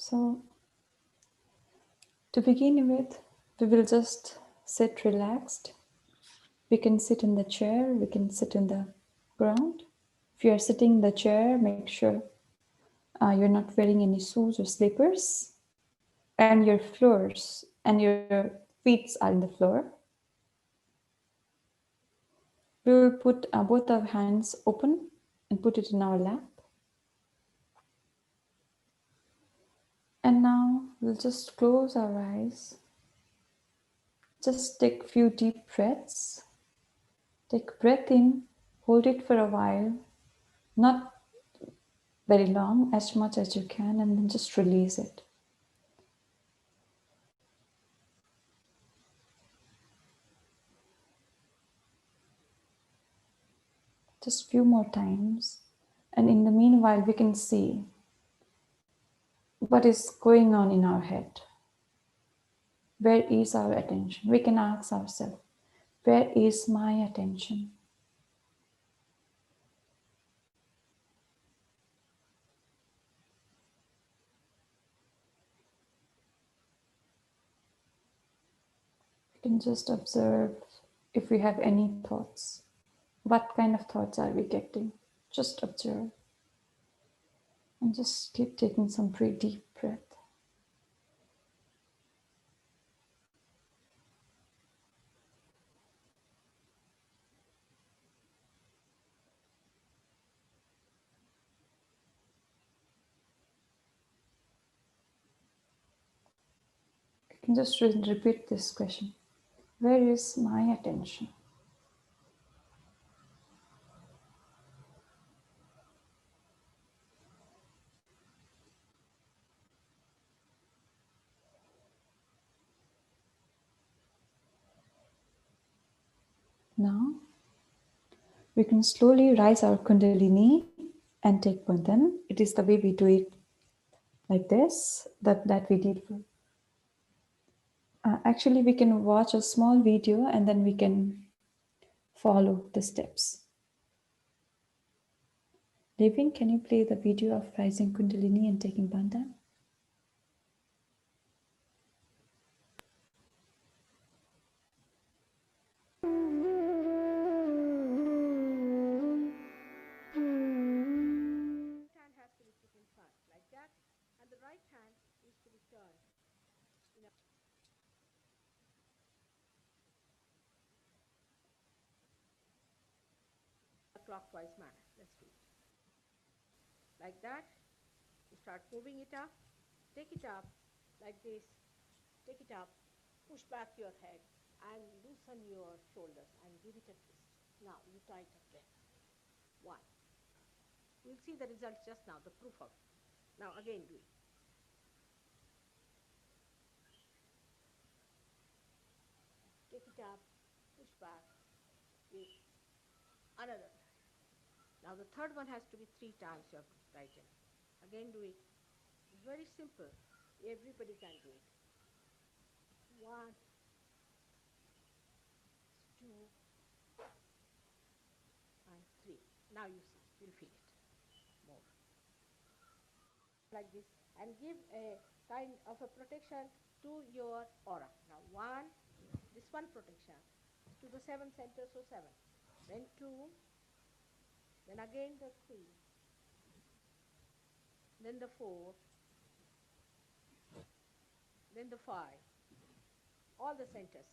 So to begin with, we will just sit relaxed. We can sit in the chair, we can sit in the ground. If you are sitting in the chair, make sure you're not wearing any shoes or slippers, and your floors and your feet are in the floor. We will put both our hands open and put it in our lap. And now we'll just close our eyes. Just take a few deep breaths. Take breath in, hold it for a while, not very long, as much as you can, and then just release it. Just few more times. And in the meanwhile, we can see what is going on in our head. Where is our attention? We can ask ourselves, where is my attention? We can just observe if we have any thoughts. What kind of thoughts are we getting? Just observe. And just keep taking some pretty deep breath. You can just repeat this question. Where is my attention? Now, we can slowly rise our Kundalini and take Bandhan. It is the way we do it like this, that we did. Actually, we can watch a small video and then we can follow the steps. Devin, can you play the video of rising Kundalini and taking Bandhan? Clockwise manner. Let's do it. Like that. You start moving it up. Take it up like this. Take it up. Push back your head and loosen your shoulders and give it a twist. Now you tighten again. One. We'll see the results just now, the proof of it. Now again do it. Take it up. Push back. Give another. Now the third one has to be 3 times you have to tighten. Again do it. It's very simple. Everybody can do it. 1, 2, and 3. Now you see, you'll feel it more. Like this, and give a kind of a protection to your aura. Now 1, this one protection to the 7 centers, so 7. Then 2, then again the 3, then the 4, then the 5, all the centers,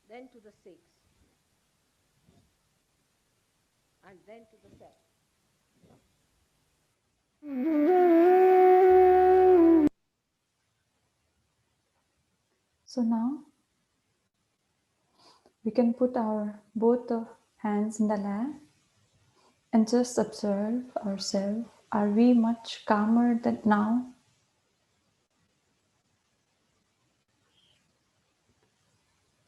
then to the 6, and then to the 7. So now we can put our both the hands in the lap and just observe ourselves. Are we much calmer than now?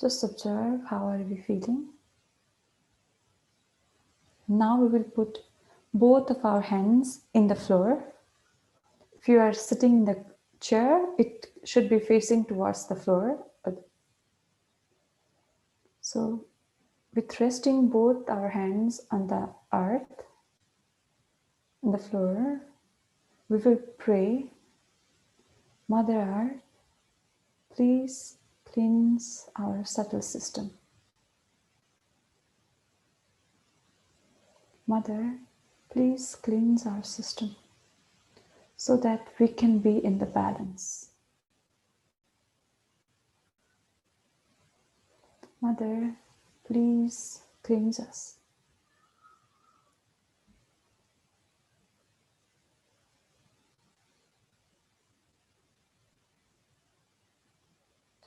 Just observe how are we feeling. Now we will put both of our hands in the floor. If you are sitting in the chair, it should be facing towards the floor. So with resting both our hands on the earth, on the floor, we will pray Mother Earth, please cleanse our subtle system. Mother, please cleanse our system so that we can be in the balance. Mother, please cleanse us.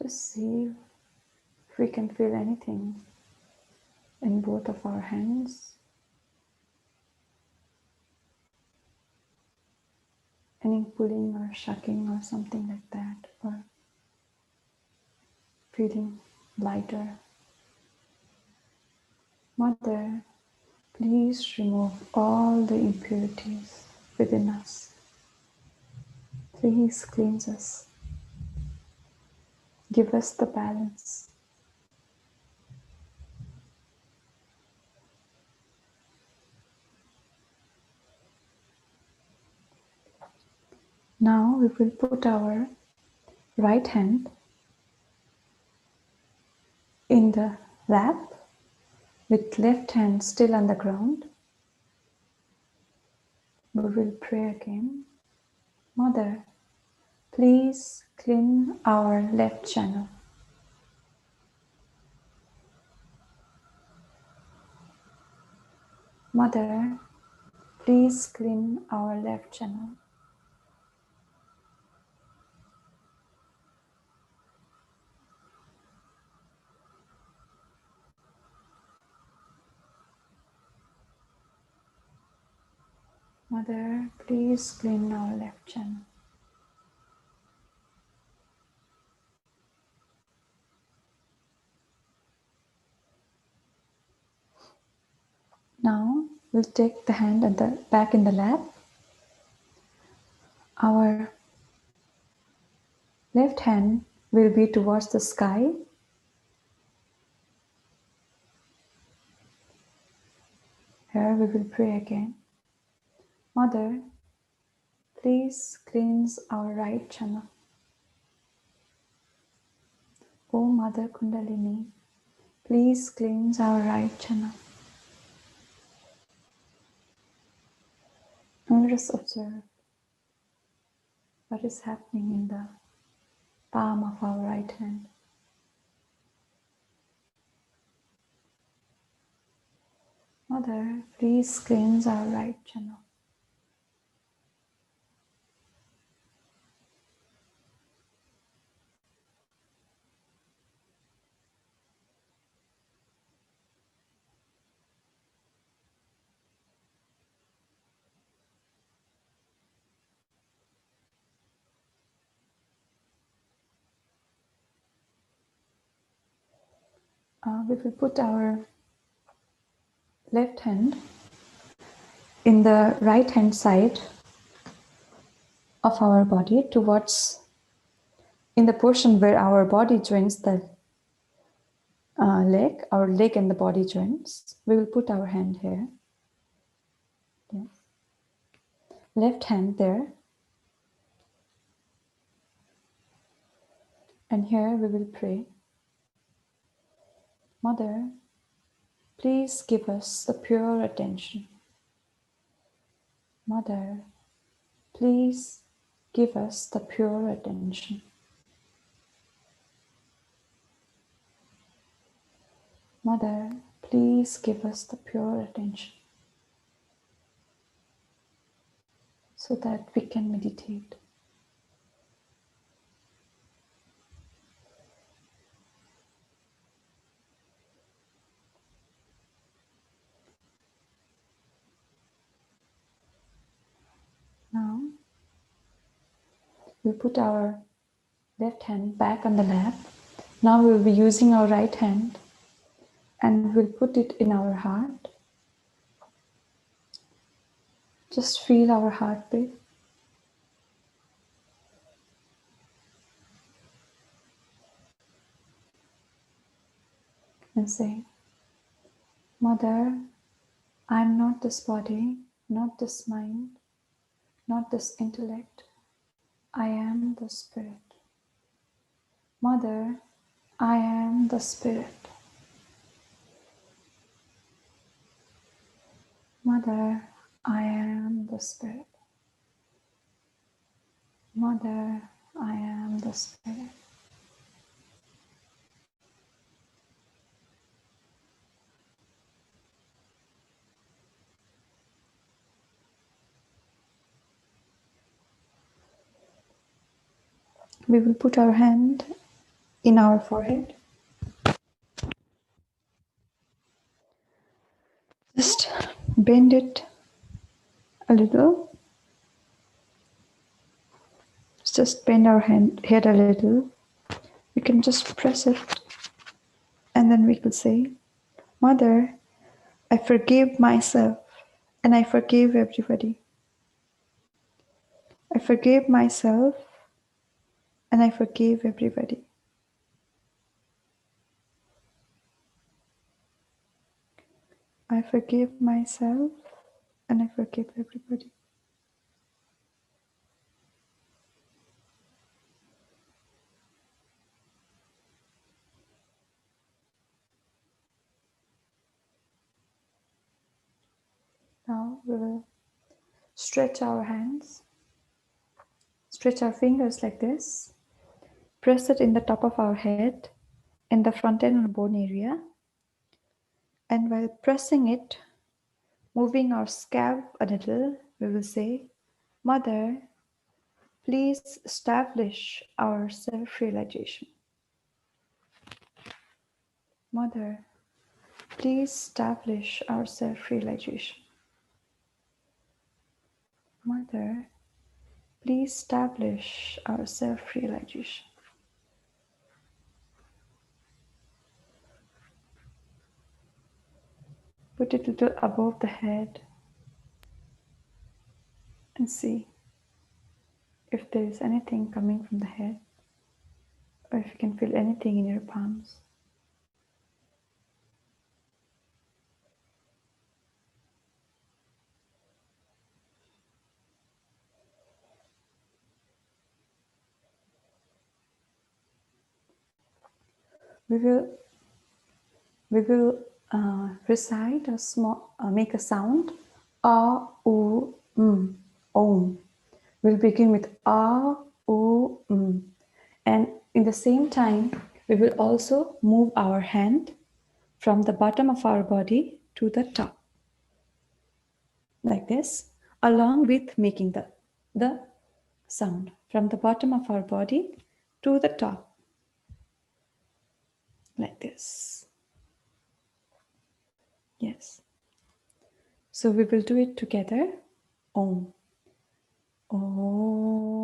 Just see if we can feel anything in both of our hands. Any pulling or shucking or something like that, or feeling lighter. Mother, please remove all the impurities within us. Please cleanse us. Give us the balance. Now we will put our right hand in the lap with left hand still on the ground. We will pray again. Mother, please clean our left channel. Mother, please clean our left channel. Mother, please clean our left channel. Now we'll take the hand at the back in the lap. Our left hand will be towards the sky. Here we will pray again. Mother, please cleanse our right channel. O Mother Kundalini, please cleanse our right channel. And just observe what is happening in the palm of our right hand. Mother, please cleanse our right channel. We will put our left hand in the right hand side of our body towards in the portion where our body joins the leg, our leg and the body joins. We will put our hand here. Yes. Left hand there. And here we will pray. Mother, please give us the pure attention. Mother, please give us the pure attention. Mother, please give us the pure attention so that we can meditate. Now, we'll put our left hand back on the lap. Now we'll be using our right hand and we'll put it in our heart. Just feel our heartbeat. And say, Mother, I'm not this body, not this mind, not this intellect. I am the Spirit. Mother, I am the Spirit. Mother, I am the Spirit. Mother, I am the Spirit. We will put our hand in our forehead. Just bend it a little. Just bend our head a little. We can just press it and then we could say, Mother, I forgive myself and I forgive everybody. I forgive myself and I forgive everybody. I forgive myself and I forgive everybody. Now we will stretch our hands, stretch our fingers like this, press it in the top of our head, in the front end bone area, and while pressing it, moving our scalp a little, we will say, Mother, please establish our self-realization. Mother, please establish our self-realization. Mother, please establish our self-realization. Put it a little above the head and see if there is anything coming from the head or if you can feel anything in your palms. We will recite a small, make a sound, a, u, m, om. We'll begin with a, u, m. And in the same time, we will also move our hand from the bottom of our body to the top, like this, along with making the sound from the bottom of our body to the top, like this. Yes. So we will do it together. Om. Om.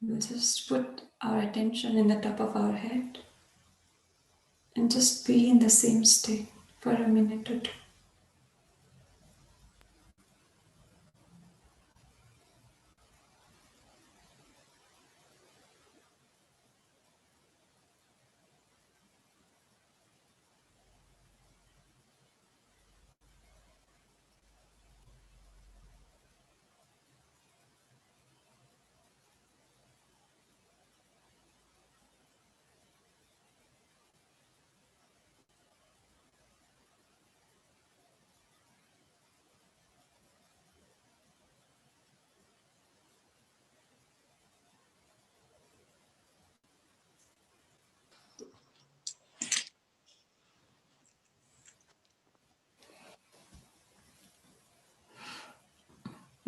We'll just put our attention in the top of our head and just be in the same state for a minute or two.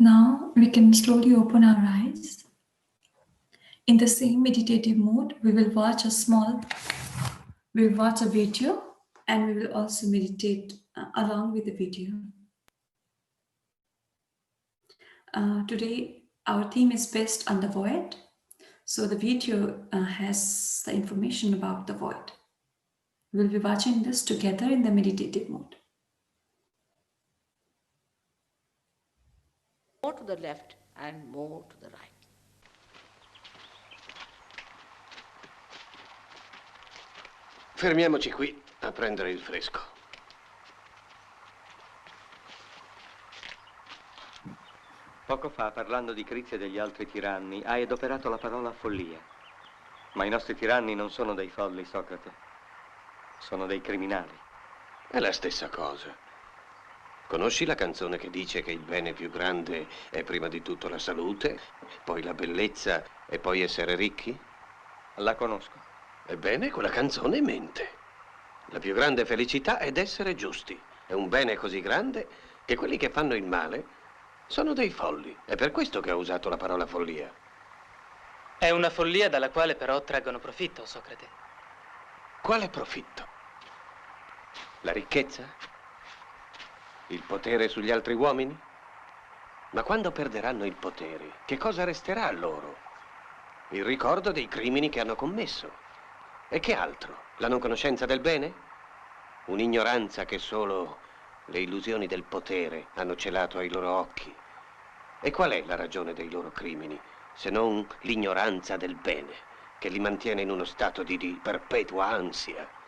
Now we can slowly open our eyes. In the same meditative mode, we will watch a video and we will also meditate along with the video. Today, our theme is based on the void. So the video has the information about the void. We'll be watching this together in the meditative mode. More to the left and more to the right. Fermiamoci qui a prendere il fresco. Poco fa, parlando di Crizia e degli altri tiranni, hai adoperato la parola follia. Ma i nostri tiranni non sono dei folli, Socrate. Sono dei criminali. È la stessa cosa. Conosci la canzone che dice che il bene più grande è prima di tutto la salute, poi la bellezza e poi essere ricchi? La conosco. Ebbene, quella canzone mente. La più grande felicità è essere giusti. È un bene così grande che quelli che fanno il male sono dei folli. È per questo che ho usato la parola follia. È una follia dalla quale però traggono profitto, Socrate. Quale profitto? La ricchezza? Il potere sugli altri uomini? Ma quando perderanno il potere, che cosa resterà a loro? Il ricordo dei crimini che hanno commesso. E che altro? La non conoscenza del bene? Un'ignoranza che solo le illusioni del potere hanno celato ai loro occhi. E qual è la ragione dei loro crimini, se non l'ignoranza del bene, che li mantiene in uno stato di perpetua ansia?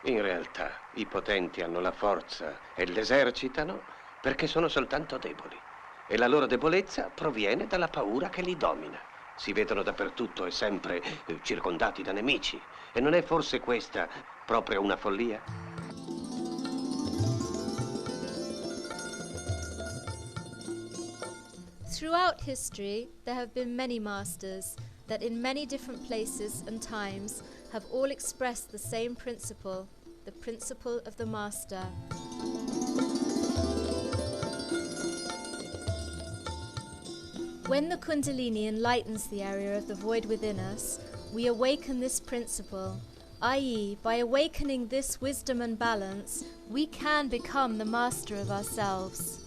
In realtà, i potenti hanno la forza e l'esercitano perché sono soltanto deboli. E la loro debolezza proviene dalla paura che li domina. Si vedono dappertutto e sempre circondati da nemici. E non è forse questa proprio una follia? Throughout history, there have been many masters that in many different places and times have all expressed the same principle, the principle of the master. When the Kundalini enlightens the area of the void within us, we awaken this principle, i.e., by awakening this wisdom and balance, we can become the master of ourselves.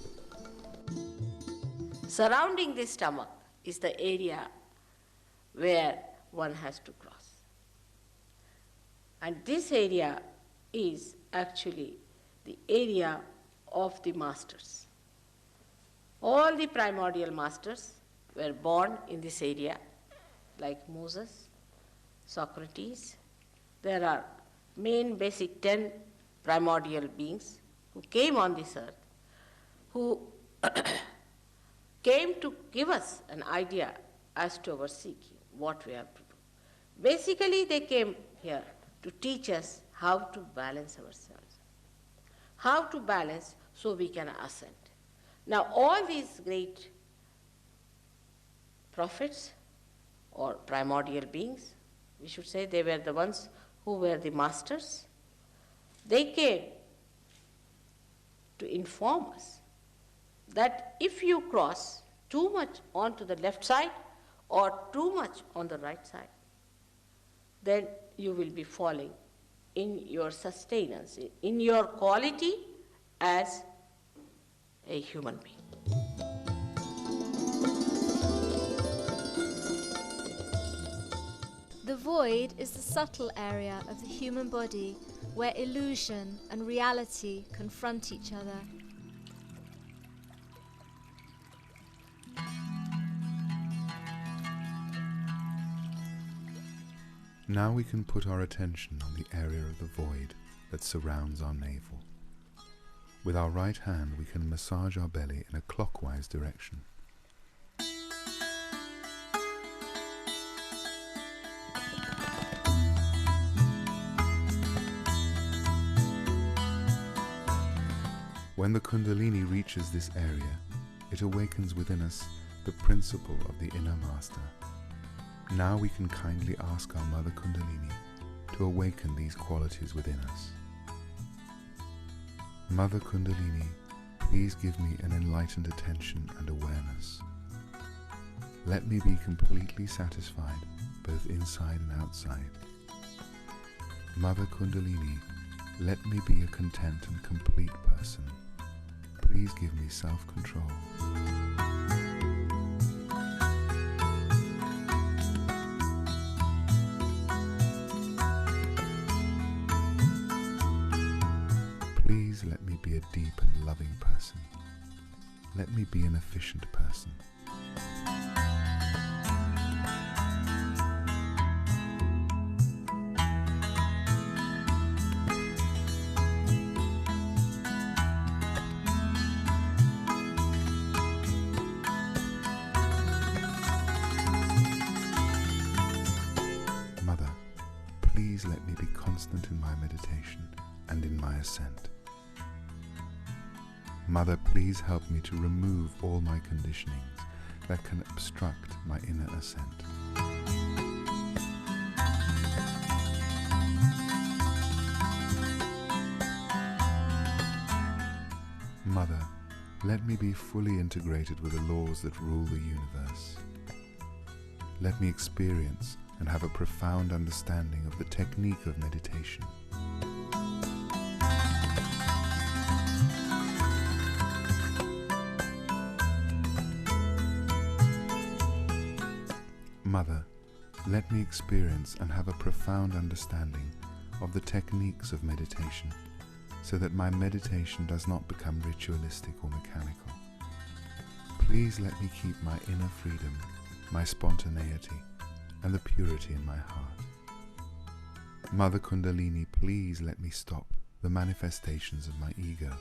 Surrounding the stomach is the area where one has to cross. And this area is actually the area of the masters. All the primordial masters were born in this area, like Moses, Socrates. There are main basic 10 primordial beings who came on this earth, who came to give us an idea as to our seeking, what we have to do. Basically, they came here to teach us how to balance ourselves, how to balance so we can ascend. Now, all these great prophets or primordial beings, we should say they were the ones who were the masters, they came to inform us that if you cross too much onto the left side or too much on the right side, then you will be falling in your sustenance, in your quality as a human being. The void is the subtle area of the human body where illusion and reality confront each other. Now we can put our attention on the area of the void that surrounds our navel. With our right hand we can massage our belly in a clockwise direction. When the Kundalini reaches this area, it awakens within us the principle of the inner master. Now we can kindly ask our Mother Kundalini to awaken these qualities within us. Mother Kundalini, please give me an enlightened attention and awareness. let me be completely satisfied, both inside and outside. Mother Kundalini, let me be a content and complete person. Please give me self-control. Please let me be a deep and loving person. Let me be an efficient person. Mother, please let me be constant in my meditation and in my ascent. Mother, please help me to remove all my conditionings that can obstruct my inner ascent. Mother, let me be fully integrated with the laws that rule the universe. Let me experience and have a profound understanding of the technique of meditation. Mother, let me experience and have a profound understanding of the techniques of meditation, so that my meditation does not become ritualistic or mechanical. Please let me keep my inner freedom, my spontaneity, and the purity in my heart. Mother Kundalini, please let me stop the manifestations of my ego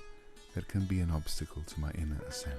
that can be an obstacle to my inner ascent.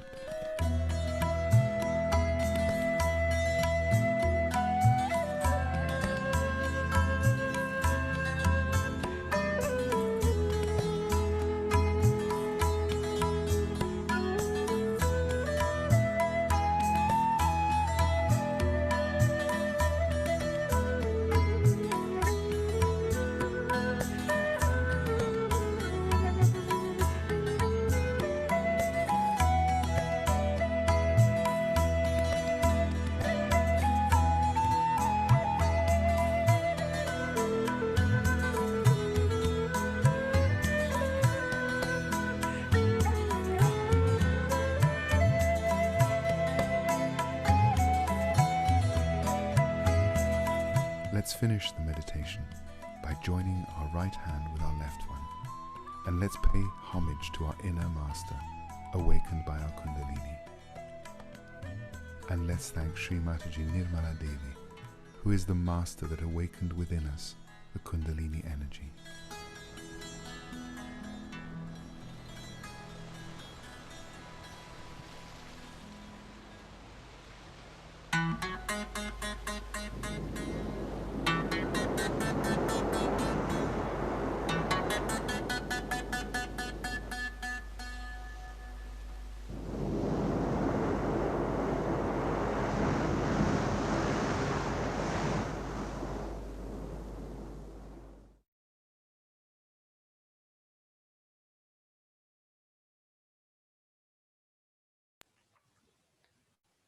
Let's finish the meditation by joining our right hand with our left one, and let's pay homage to our inner master, awakened by our Kundalini. And let's thank Sri Mataji Nirmala Devi, who is the master that awakened within us the Kundalini energy.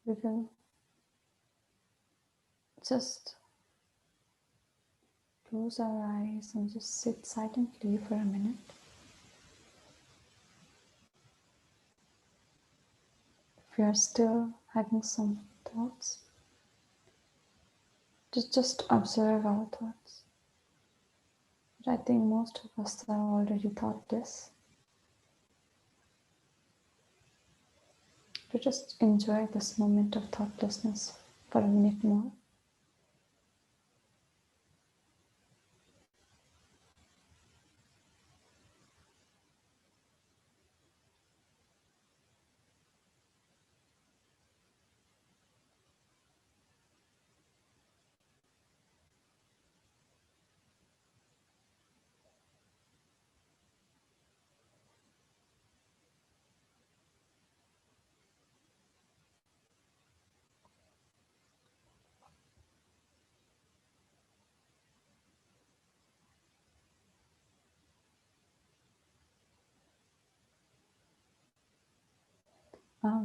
We will just close our eyes and just sit silently for a minute. If you are still having some thoughts, just observe our thoughts. But I think most of us are already thoughtless. To just enjoy this moment of thoughtlessness for a minute more.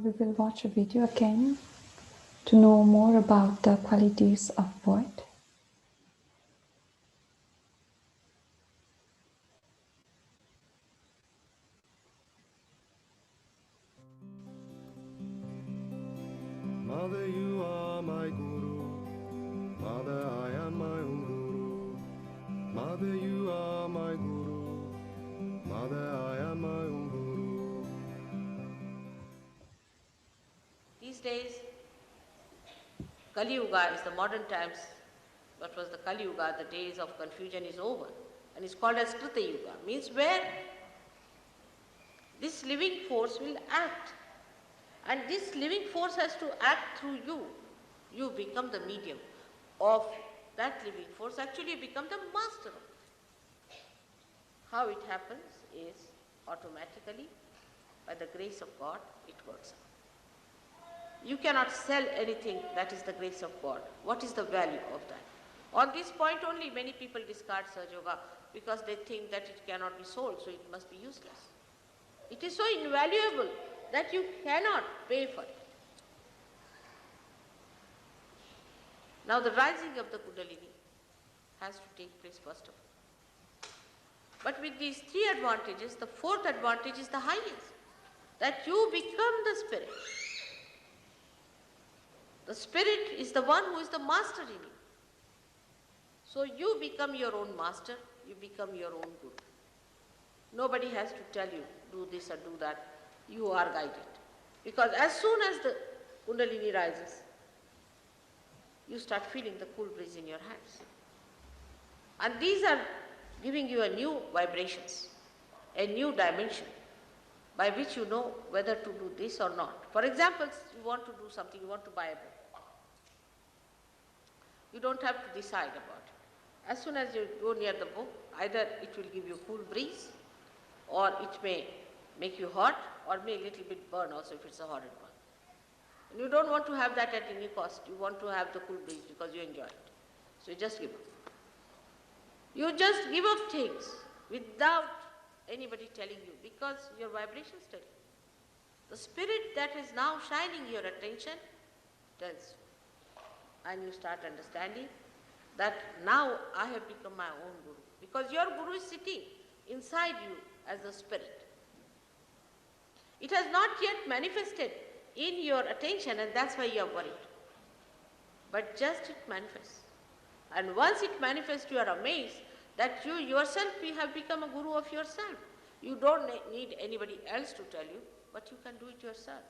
We will watch a video again to know more about the qualities of void. Mother, you are my guru. Mother, I am my own guru. Mother, you are my guru. Mother, I am my own guru. These days, Kali Yuga is the modern times. What was the Kali Yuga? The days of confusion is over. And it's called as Krita Yuga. Means where this living force will act. And this living force has to act through you. You become the medium of that living force. Actually, you become the master of it. How it happens is automatically, by the grace of God, it works out. You cannot sell anything that is the grace of God. What is the value of that? On this point only, many people discard Sahaja Yoga because they think that it cannot be sold, so it must be useless. It is so invaluable that you cannot pay for it. Now the rising of the Kundalini has to take place first of all. But with these three advantages, the fourth advantage is the highest, that you become the spirit. The spirit is the one who is the master in you. So you become your own master, you become your own guru. Nobody has to tell you, do this or do that. You are guided. Because as soon as the Kundalini rises, you start feeling the cool breeze in your hands. And these are giving you a new vibrations, a new dimension by which you know whether to do this or not. For example, you want to do something, you want to buy a book. You don't have to decide about it. As soon as you go near the book, either it will give you cool breeze, or it may make you hot, or may a little bit burn also if it's a horrid one. And you don't want to have that at any cost. You want to have the cool breeze because you enjoy it. So you just give up. You just give up things without anybody telling you, because your vibrations tell you. The spirit that is now shining your attention tells you. And you start understanding that now I have become my own guru. Because your guru is sitting inside you as the spirit. It has not yet manifested in your attention, and that's why you are worried. But just it manifests. And once it manifests, you are amazed that you yourself have become a guru of yourself. You don't need anybody else to tell you, but you can do it yourself.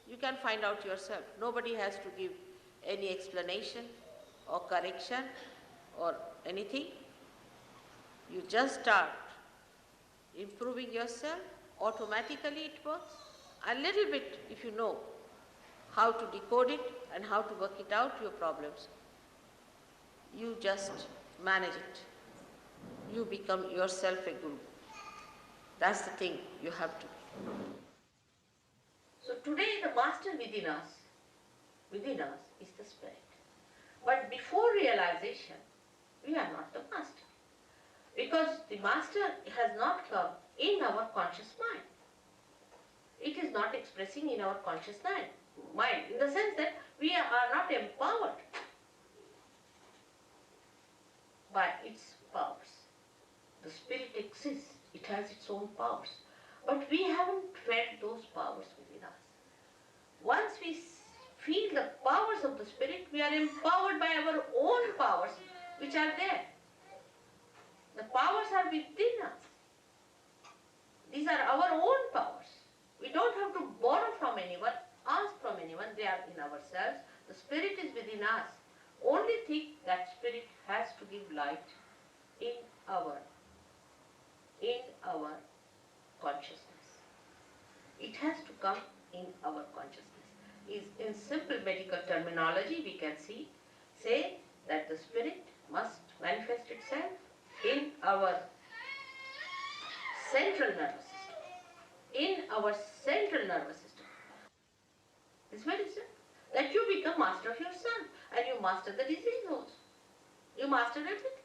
You can find out yourself. Nobody has to give any explanation or correction or anything. You just start improving yourself. Automatically it works. A little bit, if you know how to decode it and how to work it out, your problems, you just manage it. You become yourself a guru. That's the thing you have to. So today the master within us is the spirit. But before realization, we are not the master. Because the master has not come in our conscious mind. It is not expressing in our conscious mind, in the sense that we are not empowered by its powers. The spirit exists, it has its own powers, but we haven't felt those powers within us. Once we feel the powers of the spirit, we are empowered by our own powers which are there. The powers are within us. These are our own powers. We don't have to borrow from anyone, ask from anyone, they are in ourselves. The spirit is within us. Only thing, that spirit has to give light in our consciousness. It has to come in our consciousness. In simple medical terminology, we can say that the spirit must manifest itself in our central nervous system. In our central nervous system. It's very simple. That you become master of yourself, and you master the disease also. You master everything.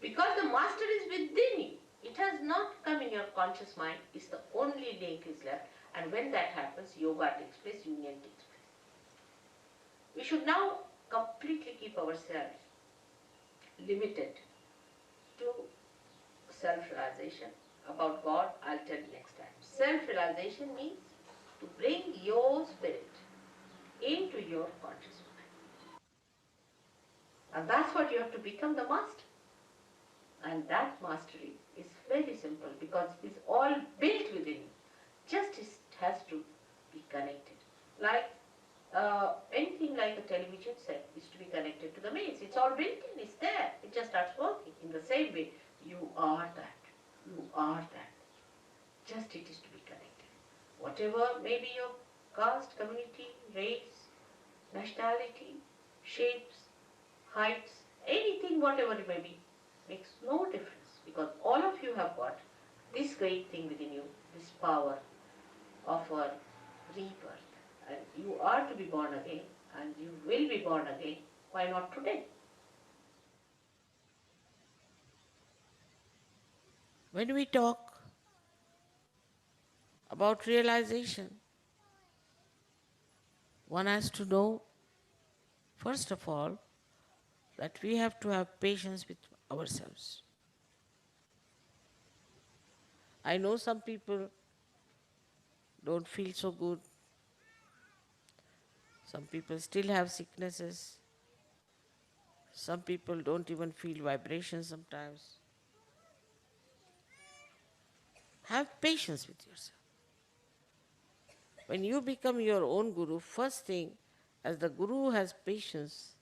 Because the master is within you. It has not come in your conscious mind. It's the only link is left. And when that happens, yoga takes place, union takes place. We should now completely keep ourselves limited to self-realization. About God, I'll tell you next time. Self-realization means to bring your spirit into your conscious mind. And that's what you have to become, the master. And that mastery is very simple because it's all built within you. Just it has to be connected. Like anything like a television set is to be connected to the mains. It's all built in, it's there. It just starts working. In the same way, you are that. You are that. Just it is to be connected. Whatever may be your caste, community, race, nationality, shapes, heights, anything, whatever it may be, makes no difference because all of you have got this great thing within you, this power of a rebirth. And you are to be born again and you will be born again. Why not today? When we talk about realization, one has to know, first of all, that we have to have patience with ourselves. I know some people don't feel so good. Some people still have sicknesses. Some people don't even feel vibrations sometimes. Have patience with yourself. When you become your own guru, first thing, as the guru has patience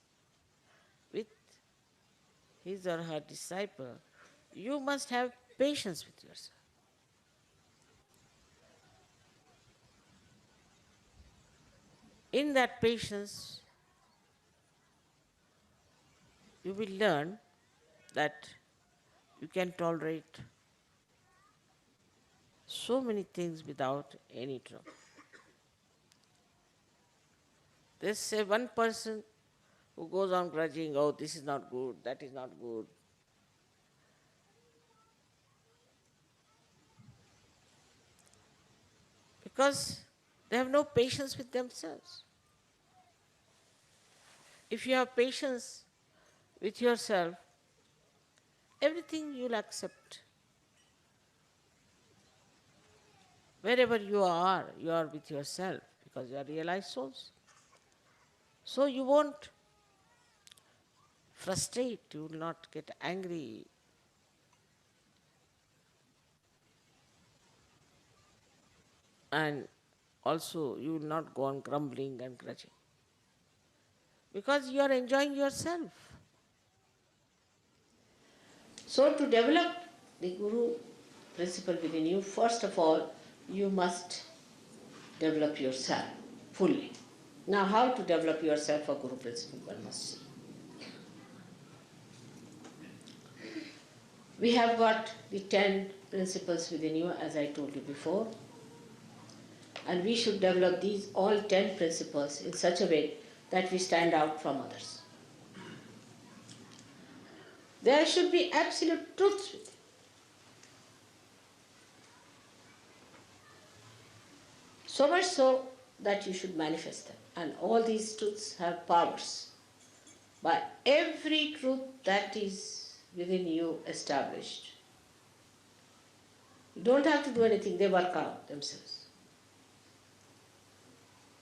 with his or her disciple, you must have patience with yourself. In that patience, you will learn that you can tolerate so many things without any trouble. There's say one person who goes on grudging, oh, this is not good, that is not good. Because they have no patience with themselves. If you have patience with yourself, everything you'll accept. Wherever you are with yourself because you are realized souls. So you won't frustrate, you will not get angry. And also you will not go on grumbling and grudging. Because you are enjoying yourself. So to develop the Guru principle within you, first of all, you must develop yourself fully. Now how to develop yourself for Guru principle, one must see. We have got the 10 principles within you, as I told you before, and we should develop these all 10 principles in such a way that we stand out from others. There should be absolute truths with it. So much so that you should manifest them. And all these truths have powers. By every truth that is within you established, you don't have to do anything, they work out themselves.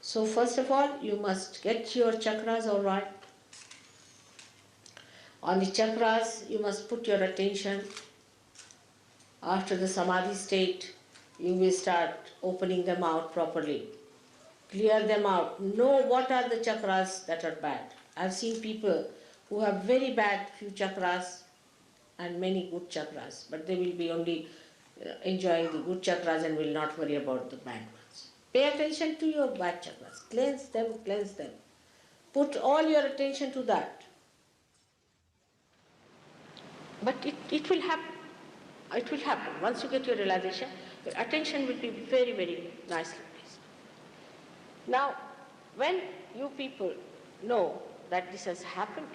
So first of all, you must get your chakras all right. On the chakras, you must put your attention. After the samadhi state, you will start opening them out properly. Clear them out. Know what are the chakras that are bad. I've seen people who have very bad few chakras and many good chakras, but they will be only enjoying the good chakras and will not worry about the bad ones. Pay attention to your bad chakras. Cleanse them, cleanse them. Put all your attention to that. But it will happen. It will happen. Once you get your realization, your attention will be very, very nicely placed. Now, when you people know that this has happened,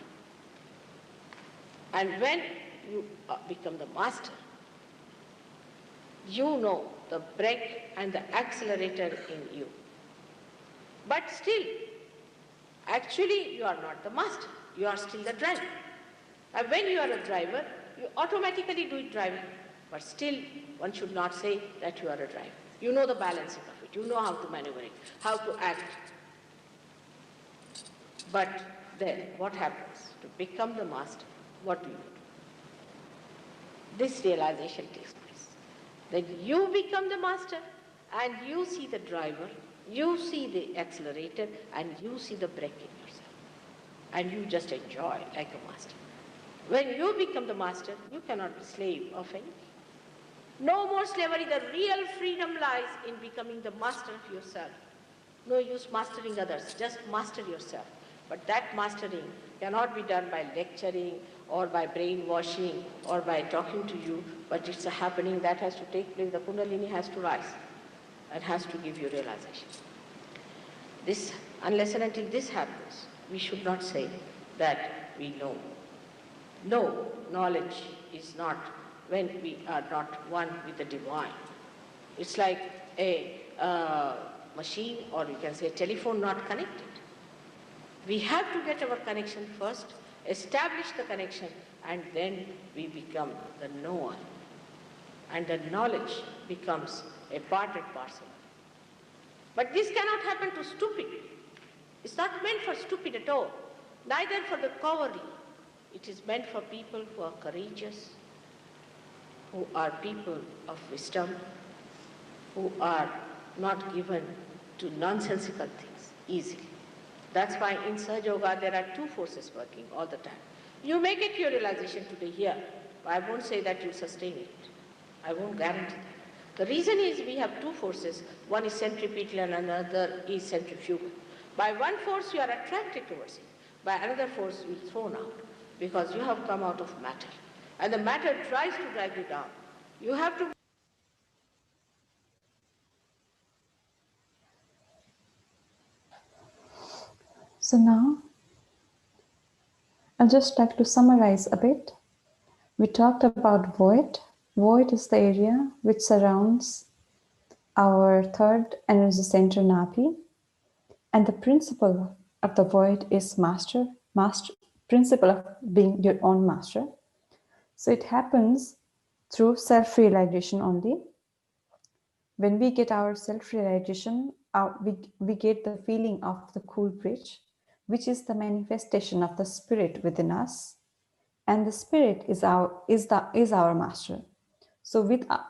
and when you become the master, you know the brake and the accelerator in you. But still, actually you are not the master, you are still the driver. And when you are a driver, you automatically do it driving. But still, one should not say that you are a driver. You know the balancing of it, you know how to maneuver it, how to act. But then, what happens? To become the master, what do you do? This realization takes place. That you become the master and you see the driver, you see the accelerator, and you see the brake in yourself. And you just enjoy like a master. When you become the master, you cannot be slave of anything. No more slavery. The real freedom lies in becoming the master of yourself. No use mastering others, just master yourself. But that mastering cannot be done by lecturing or by brainwashing or by talking to you, but it's a happening that has to take place. The Kundalini has to rise and has to give you realization. This, unless and until this happens, we should not say that we know. No, knowledge is not when we are not one with the divine. It's like a machine, or you can say a telephone not connected. We have to get our connection first, establish the connection, and then we become the knower. And the knowledge becomes a part and parcel. But this cannot happen to stupid. It's not meant for stupid at all, neither for the cowardly. It is meant for people who are courageous, who are people of wisdom, who are not given to nonsensical things easily. That's why in Sahaja Yoga there are two forces working all the time. You may get your realization today here, but I won't say that you sustain it. I won't guarantee that. The reason is we have two forces. One is centripetal and another is centrifugal. By one force you are attracted towards it. By another force you are thrown out because you have come out of matter. And the matter tries to drag you down. You have to. So now, I'd just like to summarize a bit. We talked about void. Void is the area which surrounds our third energy center, Napi. And the principle of the void is master, principle of being your own master. So it happens through self-realization only. When we get our self-realization, we get the feeling of the cool bridge, which is the manifestation of the spirit within us. And the spirit is our master. So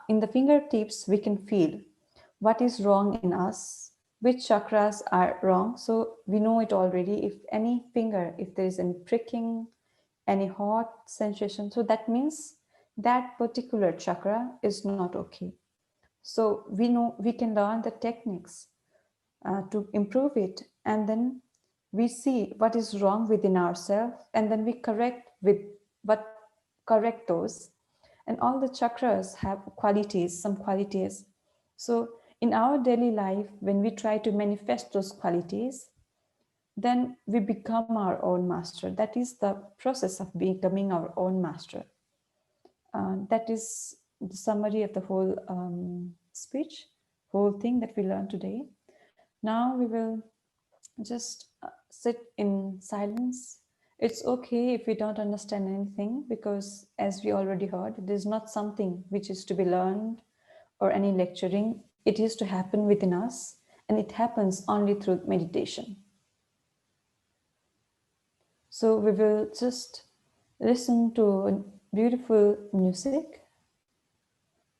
in the fingertips, we can feel what is wrong in us, which chakras are wrong. So we know it already. If any finger, if there is any pricking, any hot sensation, so that means that particular chakra is not okay. So we know we can learn the techniques to improve it, and then we see what is wrong within ourselves, and then we correct those. And all the chakras have qualities, some qualities. So in our daily life, when we try to manifest those qualities, then we become our own master. That is the process of becoming our own master. That is the summary of the whole speech, whole thing that we learned today. Now we will just sit in silence. It's okay if we don't understand anything, because as we already heard, it is not something which is to be learned or any lecturing. It is to happen within us, and it happens only through meditation. So we will just listen to beautiful music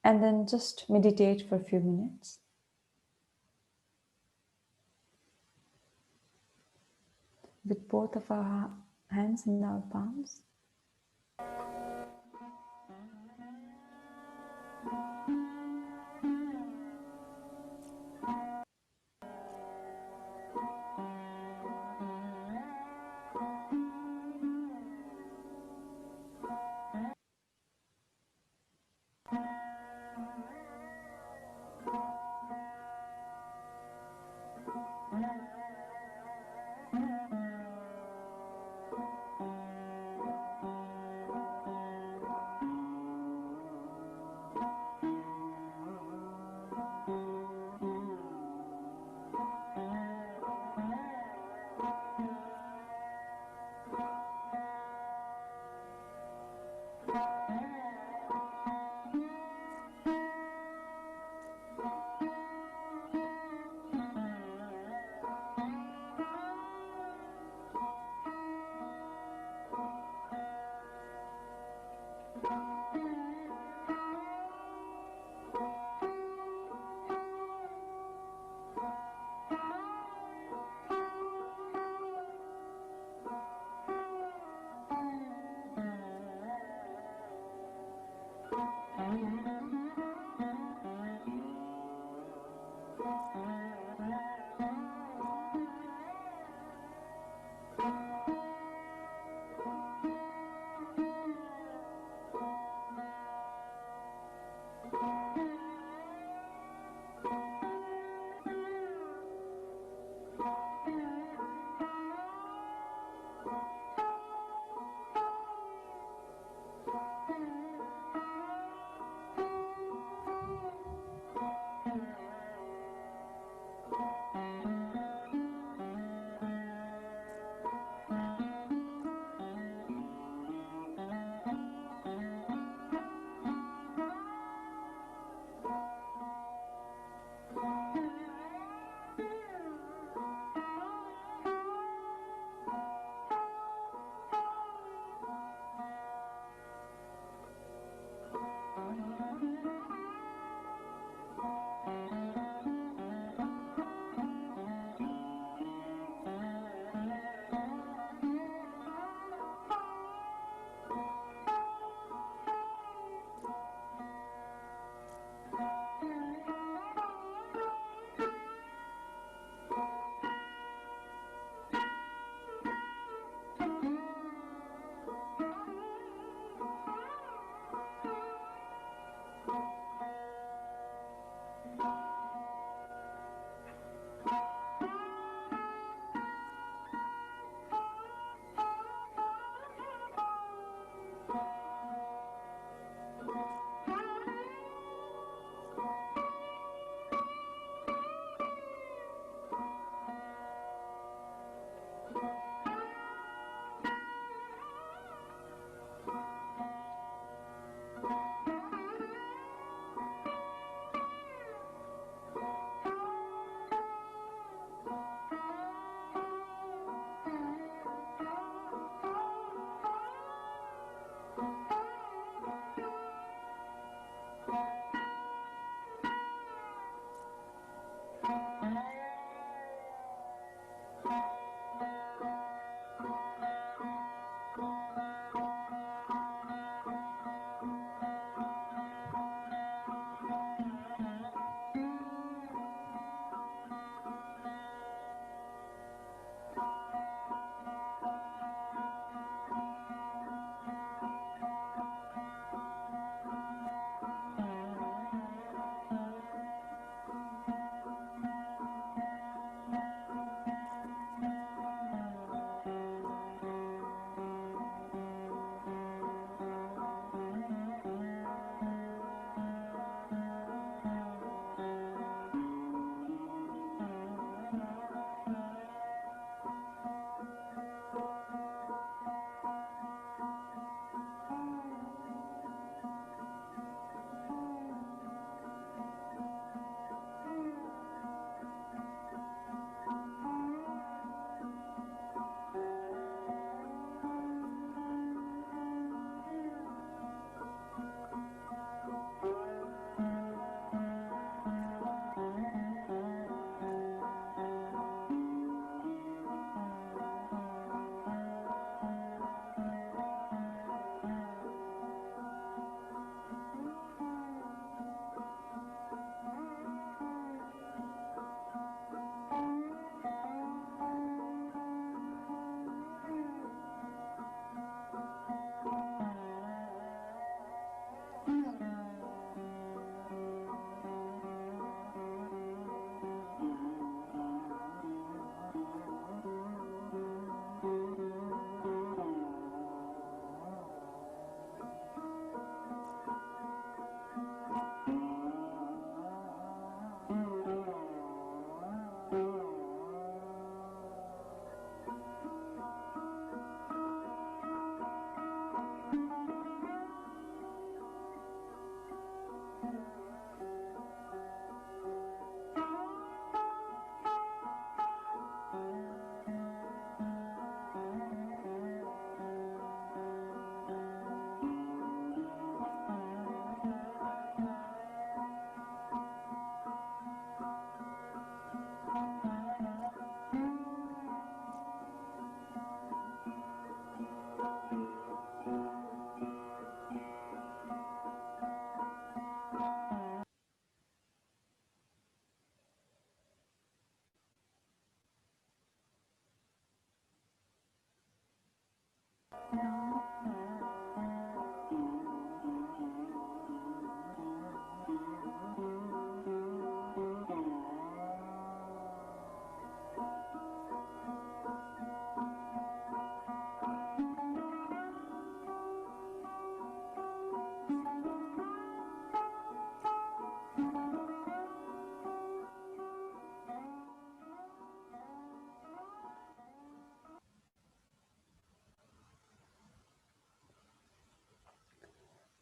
and then just meditate for a few minutes. With both of our hands in our palms.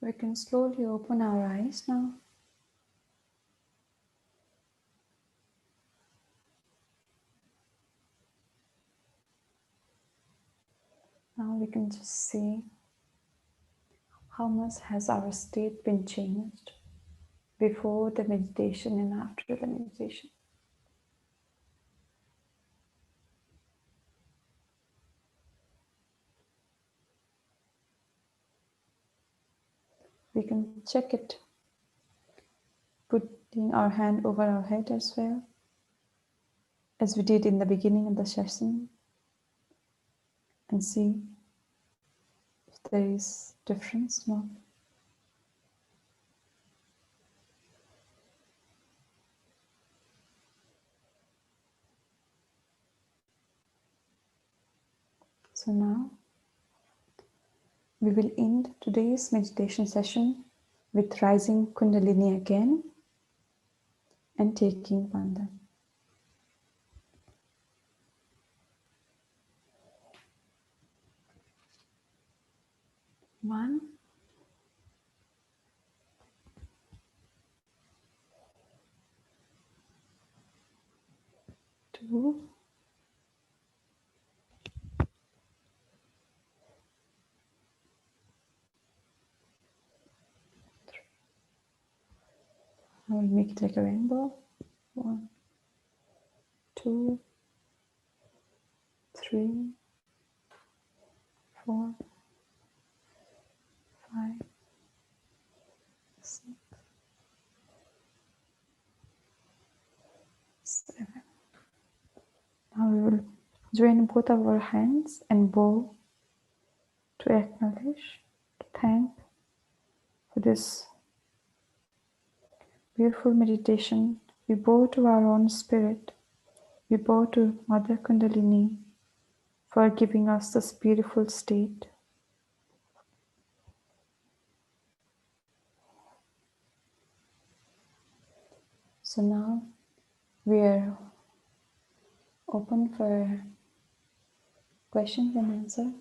We can slowly open our eyes now. Now we can just see how much has our state been changed before the meditation and after the meditation. We can check it, putting our hand over our head as well, as we did in the beginning of the session, and see if there is difference. No. So now we will end today's meditation session with rising Kundalini again and taking Bandhan. 1, 2, 3. I will make it like a rainbow. 1, 2, 3, 4, 5, 6, 7. Now we will join both of our hands and bow to acknowledge, to thank for this beautiful meditation. We bow to our own spirit. We bow to Mother Kundalini for giving us this beautiful state. So now we are open for questions and answers.